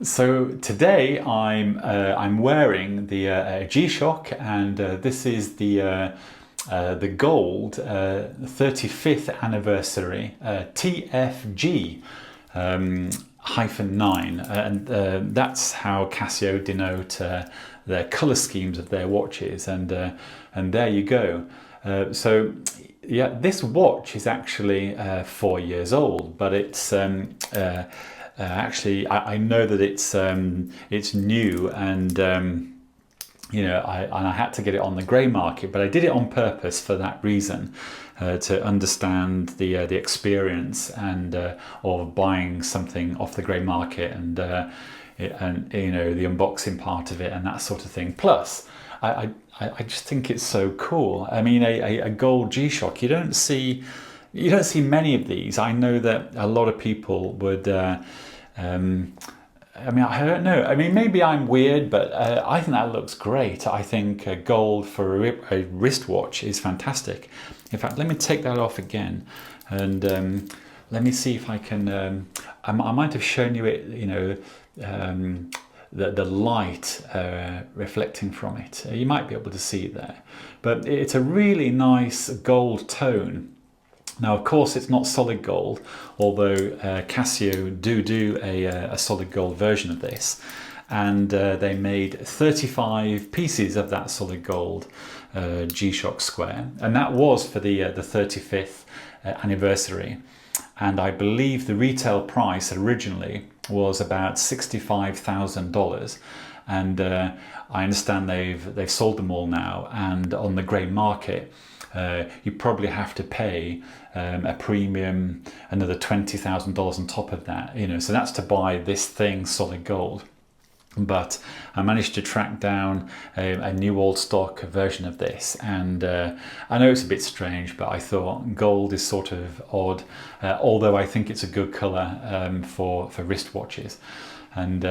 So today I'm wearing the G-Shock, and this is the gold 35th anniversary TFG -9, and that's how Casio denote their color schemes of their watches, and there you go. So yeah, this watch is actually 4 years old, but it's actually I know that it's new, and you know, I had to get it on the grey market, but I did it on purpose for that reason, to understand the experience and of buying something off the grey market, and you know, the unboxing part of it and that sort of thing. Plus, I just think it's so cool. I mean, a gold G-Shock, you don't see many of these. I know that a lot of people would. I mean, I don't know. I mean, maybe I'm weird, but I think that looks great. I think gold for a wristwatch is fantastic. In fact, let me take that off again, and let me see if I can. I might have shown you it. You know, the light reflecting from it. You might be able to see it there, but it's a really nice gold tone. Now, of course, it's not solid gold, although Casio do a solid gold version of this, and they made 35 pieces of that solid gold G-Shock square, and that was for the 35th anniversary. And I believe the retail price originally was about $65,000, and I understand they've sold them all now, and on the grey market. You probably have to pay a premium, another $20,000 on top of that, you know, so that's to buy this thing solid gold. But I managed to track down a new old stock version of this, and I know it's a bit strange, but I thought gold is sort of odd, although I think it's a good color for wristwatches. And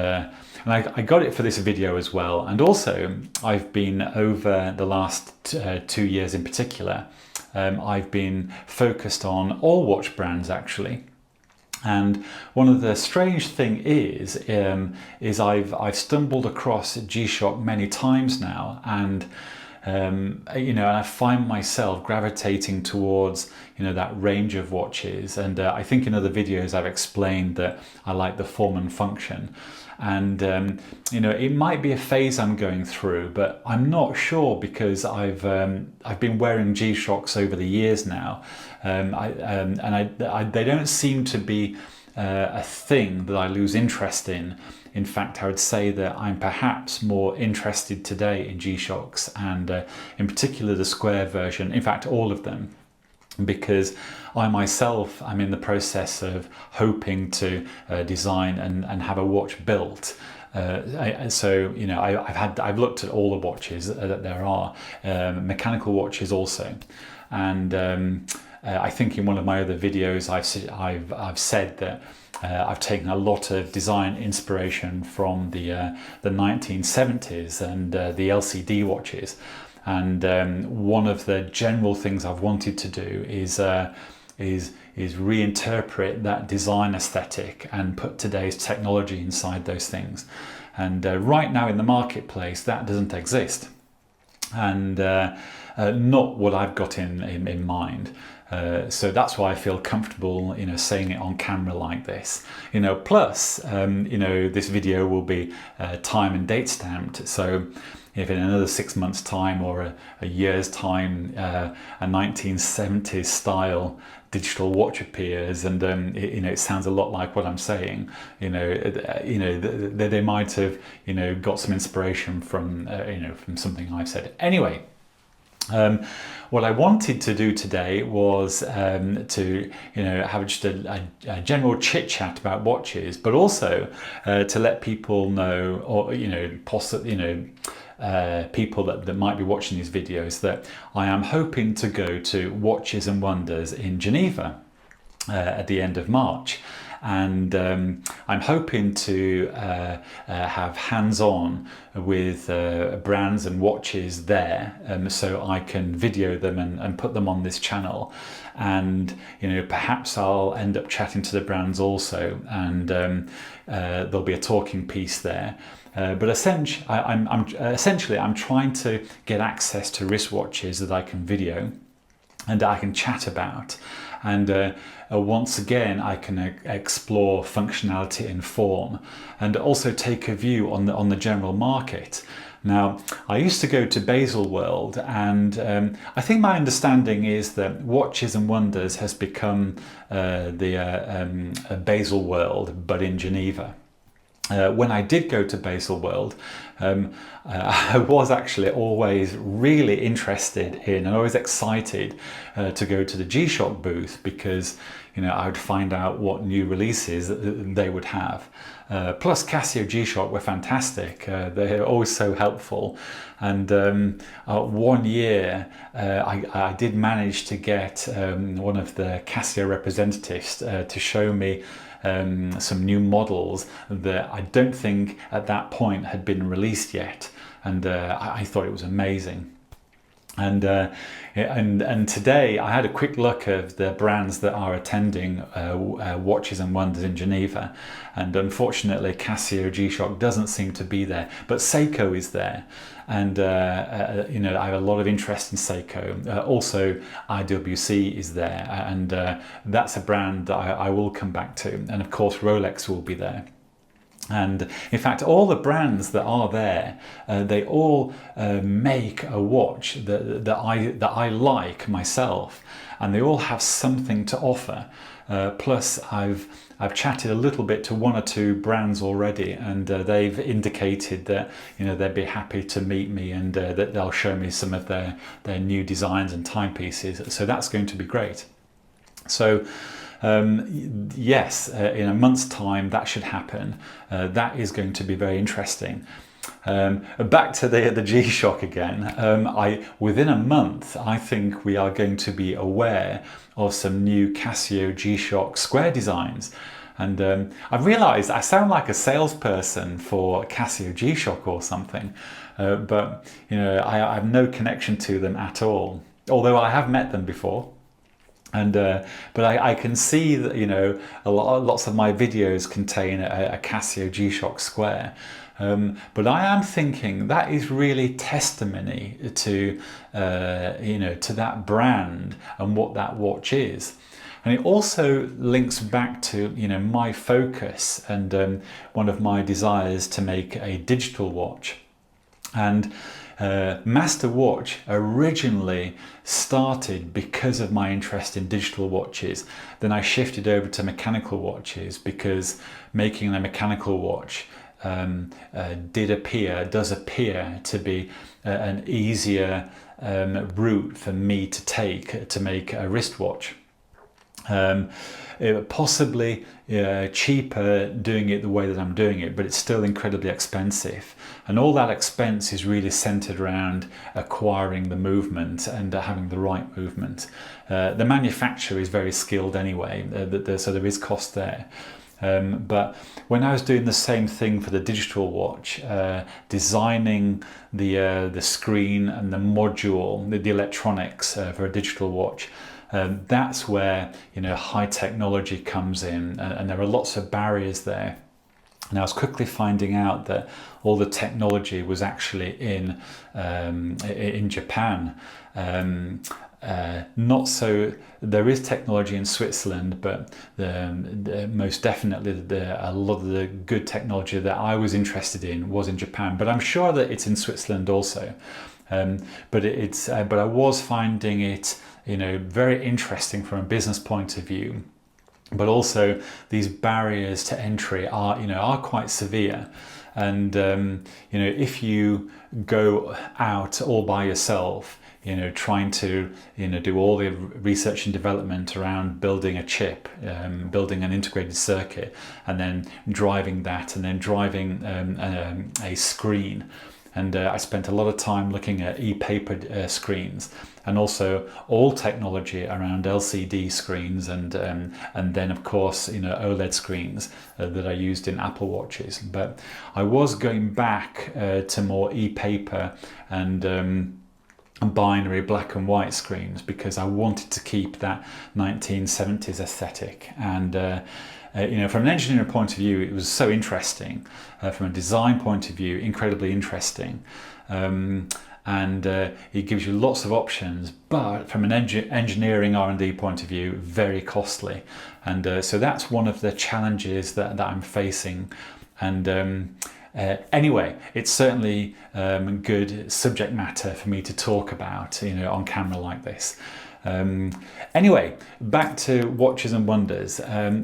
I got it for this video as well. And also, I've been, over the last 2 years in particular, I've been focused on all watch brands actually. And one of the strange thing is I've stumbled across G-Shock many times now, and you know, and I find myself gravitating towards, you know, that range of watches. And I think in other videos I've explained that I like the form and function, and you know, it might be a phase I'm going through, but I'm not sure, because I've been wearing G-Shocks over the years now, they don't seem to be a thing that I lose interest in. In fact, I would say that I'm perhaps more interested today in G-Shocks, and in particular the square version, in fact all of them, because I myself am in the process of hoping to design and have a watch built. So you know, I've looked at all the watches that there are, mechanical watches also, and I think in one of my other videos I've said that I've taken a lot of design inspiration from the 1970s and the LCD watches, and one of the general things I've wanted to do is reinterpret that design aesthetic and put today's technology inside those things. And right now in the marketplace that doesn't exist, and not what I've got in mind. So that's why I feel comfortable, you know, saying it on camera like this. You know, plus, you know, this video will be time and date stamped. So if in another 6 months' time or a year's time, a 1970s style digital watch appears, and you know, it sounds a lot like what I'm saying. You know, they might have, you know, got some inspiration from you know, from something I've said. Anyway. What I wanted to do today was to, you know, have just a general chit chat about watches, but also to let people know, or you know, possibly, you know, people that might be watching these videos, that I am hoping to go to Watches and Wonders in Geneva at the end of March. and I'm hoping to have hands-on with brands and watches there, so I can video them and put them on this channel. And perhaps I'll end up chatting to the brands also, and there'll be a talking piece there. But essentially, I'm trying to get access to wristwatches that I can video and I can chat about, and once again I can explore functionality and form, and also take a view on the general market. Now, I used to go to Baselworld, and I think my understanding is that Watches and Wonders has become the Baselworld, but in Geneva. When I did go to Baselworld, I was actually always really interested in and always excited to go to the G-Shock booth, because I would find out what new releases they would have. Plus Casio G-Shock were fantastic. They're always so helpful. And one year I did manage to get one of the Casio representatives to show me some new models that I don't think at that point had been released yet, and I thought it was amazing. And today I had a quick look of the brands that are attending Watches and Wonders in Geneva, and unfortunately Casio G-Shock doesn't seem to be there, but Seiko is there, and I have a lot of interest in Seiko. Also IWC is there, and that's a brand that I will come back to, and of course Rolex will be there. And in fact, all the brands that are there, they all make a watch that I like myself, and they all have something to offer. Plus, I've chatted a little bit to one or two brands already, and they've indicated that they'd be happy to meet me, and that they'll show me some of their new designs and timepieces. So that's going to be great. So. Yes, in a month's time that should happen. That is going to be very interesting. Back to the G-Shock again. Within a month, I think we are going to be aware of some new Casio G-Shock square designs. And I've realised I sound like a salesperson for Casio G-Shock or something, but I have no connection to them at all, although I have met them before. And but I can see that lots of my videos contain a Casio G-Shock square, but I am thinking that is really testimony to to that brand and what that watch is. And it also links back to my focus and one of my desires to make a digital watch. And Master Watch originally started because of my interest in digital watches. Then I shifted over to mechanical watches because making a mechanical watch does appear to be an easier route for me to take to make a wristwatch. Possibly cheaper doing it the way that I'm doing it, but it's still incredibly expensive, and all that expense is really centered around acquiring the movement and having the right movement. The manufacturer is very skilled anyway, so there is cost there. But when I was doing the same thing for the digital watch, designing the screen and the module, the electronics for a digital watch, that's where high technology comes in, and there are lots of barriers there. And I was quickly finding out that all the technology was actually in Japan. Not so. There is technology in Switzerland, but most definitely a lot of the good technology that I was interested in was in Japan. But I'm sure that it's in Switzerland also. But I was finding it very interesting from a business point of view. But also these barriers to entry are quite severe, and if you go out all by yourself, trying to do all the research and development around building a chip, building an integrated circuit, and then driving that, and then driving a screen, and I spent a lot of time looking at e-paper screens, and also all technology around LCD screens, and then of course OLED screens that I used in Apple Watches. But I was going back to more e-paper and binary black and white screens, because I wanted to keep that 1970s aesthetic. And from an engineering point of view, it was so interesting. From a design point of view, incredibly interesting. And it gives you lots of options, but from an engineering R&D point of view, very costly. And so that's one of the challenges that I'm facing. And anyway, it's certainly good subject matter for me to talk about, on camera like this. Anyway, back to Watches and Wonders.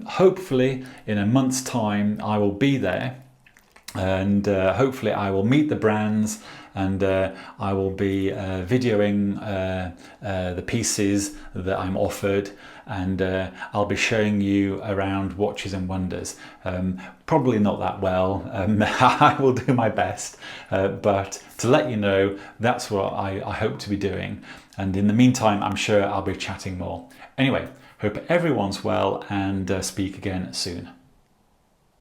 Hopefully in a month's time I will be there, and hopefully I will meet the brands, and I will be videoing the pieces that I'm offered, and I'll be showing you around Watches and Wonders. Probably not that well. I will do my best, but to let you know, that's what I hope to be doing. And in the meantime, I'm sure I'll be chatting more. Anyway, hope everyone's well, and speak again soon.